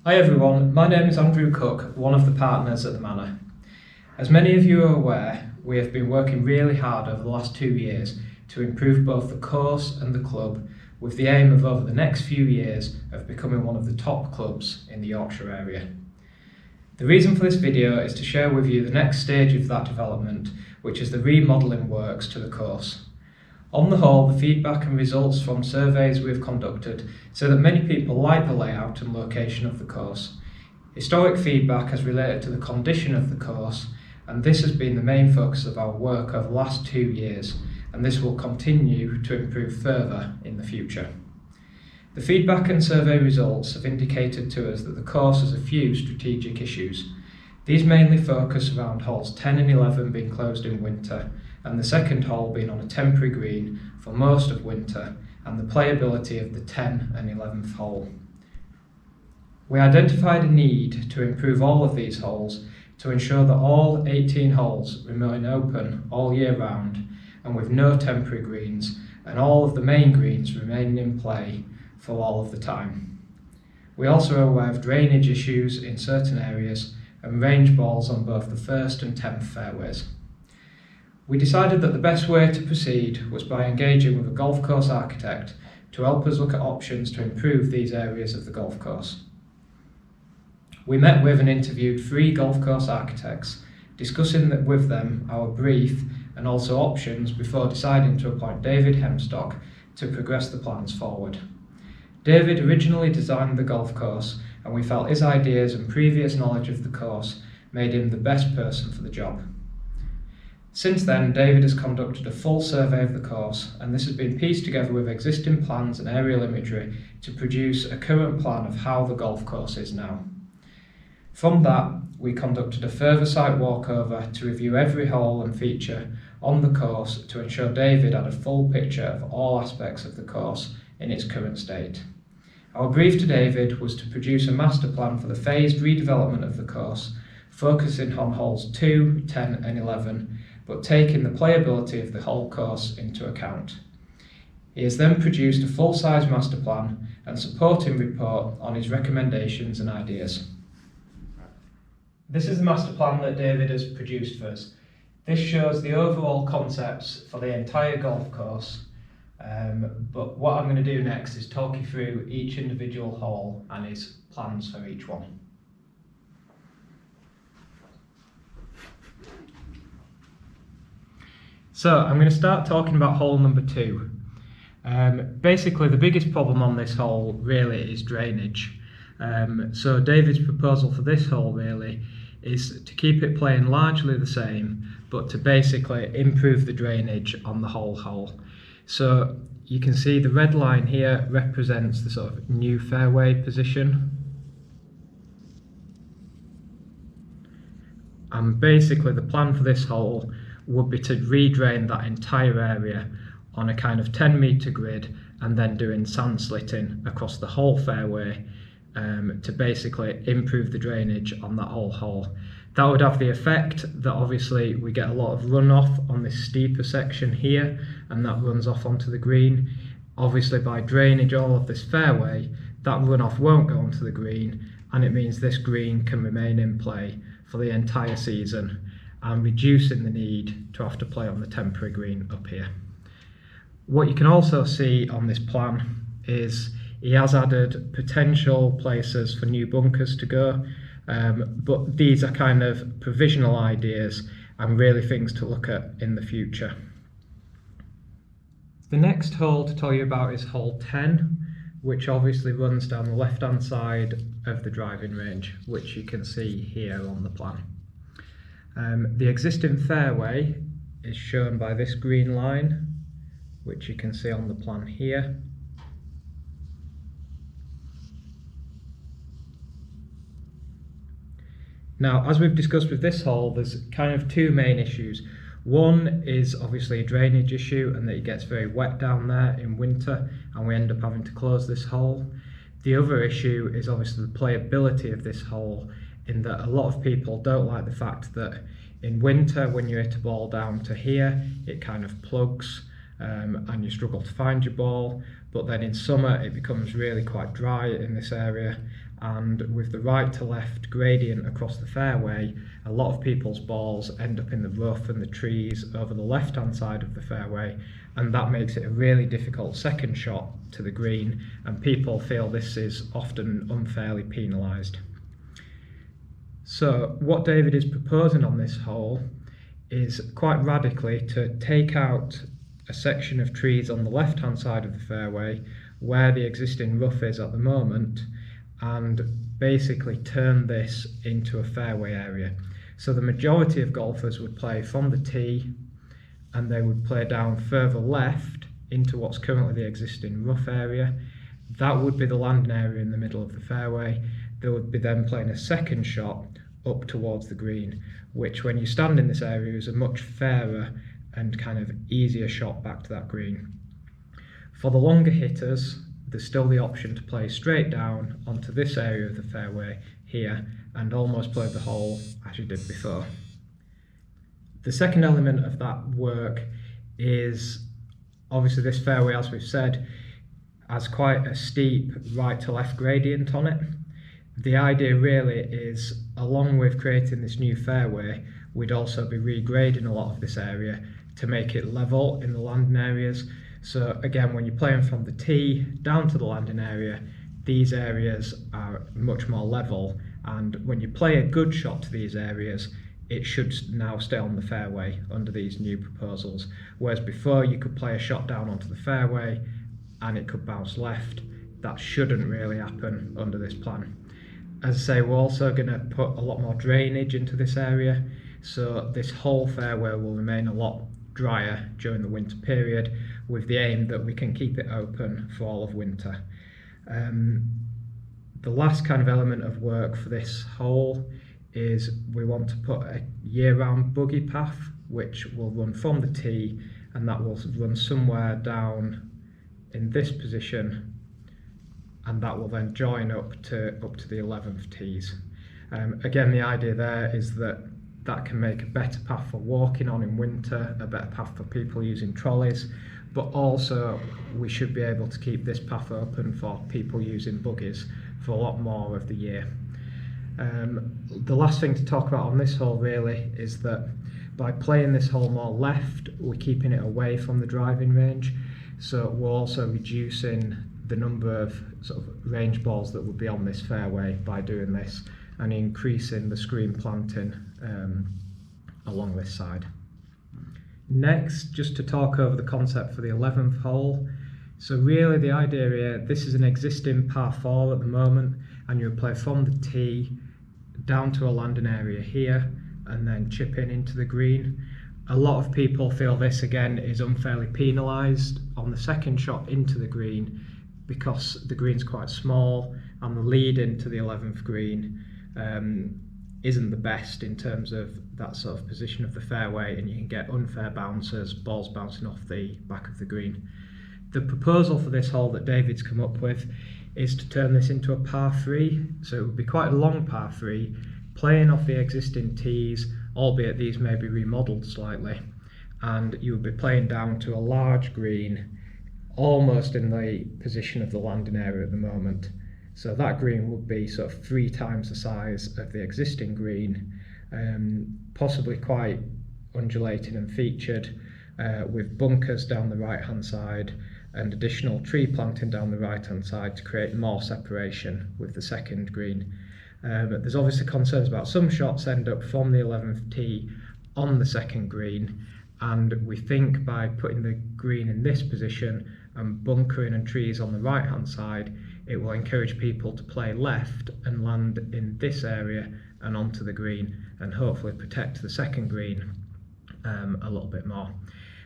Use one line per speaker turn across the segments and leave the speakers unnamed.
Hi everyone, my name is Andrew Cook, one of the partners at the Manor. As many of you are aware, we have been working really hard over the last 2 years to improve both the course and the club, with the aim of over the next few years of becoming one of the top clubs in the Yorkshire area. The reason for this video is to share with you the next stage of that development, which is the remodelling works to the course. On the whole, the feedback and results from surveys we have conducted show that many people like the layout and location of the course. Historic feedback has related to the condition of the course, and this has been the main focus of our work over the last 2 years, and this will continue to improve further in the future. The feedback and survey results have indicated to us that the course has a few strategic issues. These mainly focus around holes 10 and 11 being closed in winter, and the second hole being on a temporary green for most of winter, and the playability of the 10 and 11th hole. We identified a need to improve all of these holes to ensure that all 18 holes remain open all year round and with no temporary greens, and all of the main greens remaining in play for all of the time. We also are aware of drainage issues in certain areas and range balls on both the 1st and 10th fairways. We decided that the best way to proceed was by engaging with a golf course architect to help us look at options to improve these areas of the golf course. We met with and interviewed 3 golf course architects, discussing with them our brief and also options before deciding to appoint David Hemstock to progress the plans forward. David originally designed the golf course, and we felt his ideas and previous knowledge of the course made him the best person for the job. Since then, David has conducted a full survey of the course, and this has been pieced together with existing plans and aerial imagery to produce a current plan of how the golf course is now. From that, we conducted a further site walkover to review every hole and feature on the course to ensure David had a full picture of all aspects of the course in its current state. Our brief to David was to produce a master plan for the phased redevelopment of the course, focusing on holes 2, 10 and 11, but taking the playability of the whole course into account. He has then produced a full-size master plan and supporting report on his recommendations and ideas. This is the master plan that David has produced for us. This shows the overall concepts for the entire golf course, but what I'm going to do next is talk you through each individual hole and his plans for each one. So I'm going to start talking about hole number 2. Basically, the biggest problem on this hole really is drainage. So David's proposal for this hole really is to keep it playing largely the same, but to basically improve the drainage on the whole hole. So you can see the red line here represents the sort of new fairway position. And basically the plan for this hole would be to redrain that entire area on a kind of 10-metre grid and then doing sand slitting across the whole fairway to basically improve the drainage on that whole hole. That would have the effect that obviously we get a lot of runoff on this steeper section here, and that runs off onto the green. Obviously by drainage all of this fairway, that runoff won't go onto the green, and it means this green can remain in play for the entire season, and reducing the need to have to play on the temporary green up here. What you can also see on this plan is he has added potential places for new bunkers to go, but these are kind of provisional ideas and really things to look at in the future. The next hole to tell you about is hole 10, which obviously runs down the left hand side of the driving range, which you can see here on the plan. The existing fairway is shown by this green line, which you can see on the plan here. Now, as we've discussed with this hole, there's kind of 2 main issues. One is obviously a drainage issue and that it gets very wet down there in winter and we end up having to close this hole. The other issue is obviously the playability of this hole, in that a lot of people don't like the fact that in winter when you hit a ball down to here, it kind of plugs and you struggle to find your ball. but then in summer it becomes really quite dry in this area, and with the right to left gradient across the fairway, a lot of people's balls end up in the rough and the trees over the left hand side of the fairway, and that makes it a really difficult second shot to the green, and people feel this is often unfairly penalised. So what David is proposing on this hole is quite radically to take out a section of trees on the left hand side of the fairway where the existing rough is at the moment, and basically turn this into a fairway area. So the majority of golfers would play from the tee, and they would play down further left into what's currently the existing rough area. That would be the landing area in the middle of the fairway. They would be then playing a second shot up towards the green, which when you stand in this area is a much fairer and kind of easier shot back to that green. For the longer hitters, there's still the option to play straight down onto this area of the fairway here and almost play the hole as you did before. The second element of that work is obviously this fairway, as we've said, has quite a steep right to left gradient on it. The idea really is, along with creating this new fairway, we'd also be regrading a lot of this area to make it level in the landing areas. So again, when you're playing from the tee down to the landing area, these areas are much more level, and when you play a good shot to these areas, it should now stay on the fairway under these new proposals. Whereas before you could play a shot down onto the fairway and it could bounce left. That shouldn't really happen under this plan. As I say, we're also going to put a lot more drainage into this area, so this whole fairway will remain a lot drier during the winter period, with the aim that we can keep it open for all of winter. The last kind of element of work for this hole is we want to put a year-round buggy path which will run from the tee, and that will run somewhere down in this position, and that will then join up to the 11th tees. Again, the idea there is that can make a better path for walking on in winter, a better path for people using trolleys, but also we should be able to keep this path open for people using buggies for a lot more of the year. The last thing to talk about on this hole really is that by playing this hole more left, we're keeping it away from the driving range, so we're also reducing the number of sort of range balls that would be on this fairway by doing this, and increasing the screen planting along this side. Next, just to talk over the concept for the 11th hole. So really the idea here, this is an existing par 4 at the moment, and you'll play from the tee down to a landing area here and then chip in into the green. A lot of people feel this again is unfairly penalised on the second shot into the green, because the green's quite small and the lead into the 11th green isn't the best in terms of that sort of position of the fairway, and you can get unfair bounces, balls bouncing off the back of the green. The proposal for this hole that David's come up with is to turn this into a par 3, so it would be quite a long par 3, playing off the existing tees, albeit these may be remodelled slightly, and you would be playing down to a large green almost in the position of the landing area at the moment. So that green would be sort of 3 times the size of the existing green, possibly quite undulating and featured, with bunkers down the right hand side and additional tree planting down the right hand side to create more separation with the second green. But there's obviously concerns about some shots end up from the 11th tee on the second green, and we think by putting the green in this position and bunkering and trees on the right hand side, it will encourage people to play left and land in this area and onto the green, and hopefully protect the second green a little bit more.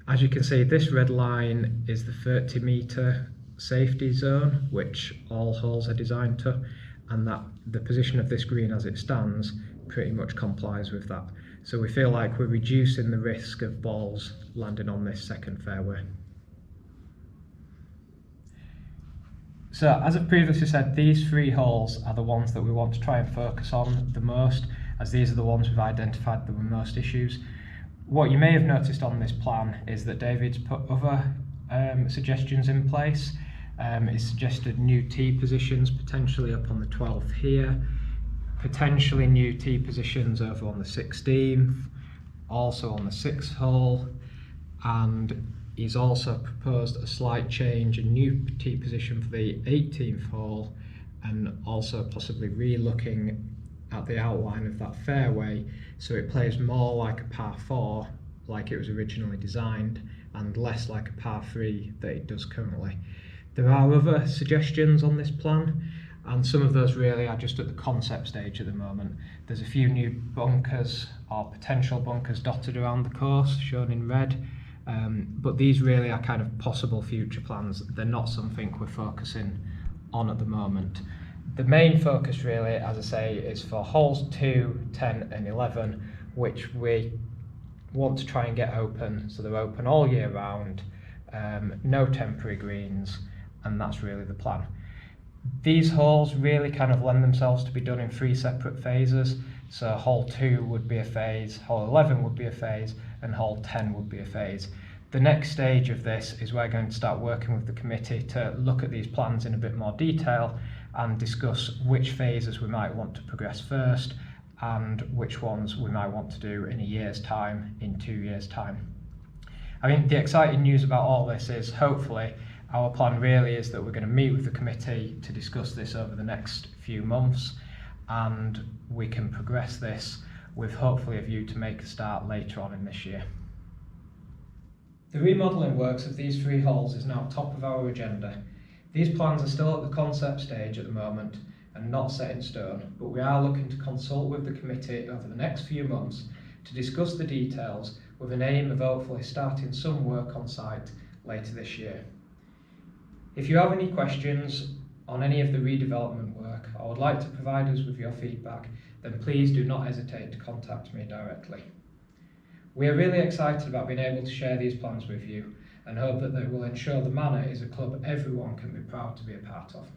As you can see, this red line is the 30-metre safety zone, which all holes are designed to, and that the position of this green as it stands pretty much complies with that. So we feel like we're reducing the risk of balls landing on this second fairway. So as I've previously said, these 3 holes are the ones that we want to try and focus on the most, as these are the ones we've identified that were most issues. What you may have noticed on this plan is that David's put other suggestions in place. It's suggested new tee positions, potentially up on the 12th here, potentially new tee positions over on the 16th, also on the 6th hole, and he's also proposed a slight change, a new tee position for the 18th hole, and also possibly re-looking at the outline of that fairway so it plays more like a par 4 like it was originally designed and less like a par 3 that it does currently. There are other suggestions on this plan, and some of those really are just at the concept stage at the moment. There's a few new bunkers or potential bunkers dotted around the course, shown in red, but these really are kind of possible future plans. They're not something we're focusing on at the moment. The main focus really, as I say, is for holes 2, 10 and 11, which we want to try and get open, so they're open all year round, no temporary greens, and that's really the plan. These holes really kind of lend themselves to be done in 3 separate phases. So hole 2 would be a phase, hole 11 would be a phase, and hole 10 would be a phase. The next stage of this is we're going to start working with the committee to look at these plans in a bit more detail and discuss which phases we might want to progress first and which ones we might want to do in a year's time, in 2 years' time. I think the exciting news about all this is hopefully our plan really is that we're going to meet with the committee to discuss this over the next few months, and we can progress this with hopefully a view to make a start later on in this year. The remodelling works of these 3 holes is now top of our agenda. These plans are still at the concept stage at the moment and not set in stone, but we are looking to consult with the committee over the next few months to discuss the details with an aim of hopefully starting some work on site later this year. If you have any questions on any of the redevelopment work or would like to provide us with your feedback, then please do not hesitate to contact me directly. We are really excited about being able to share these plans with you and hope that they will ensure the Manor is a club everyone can be proud to be a part of.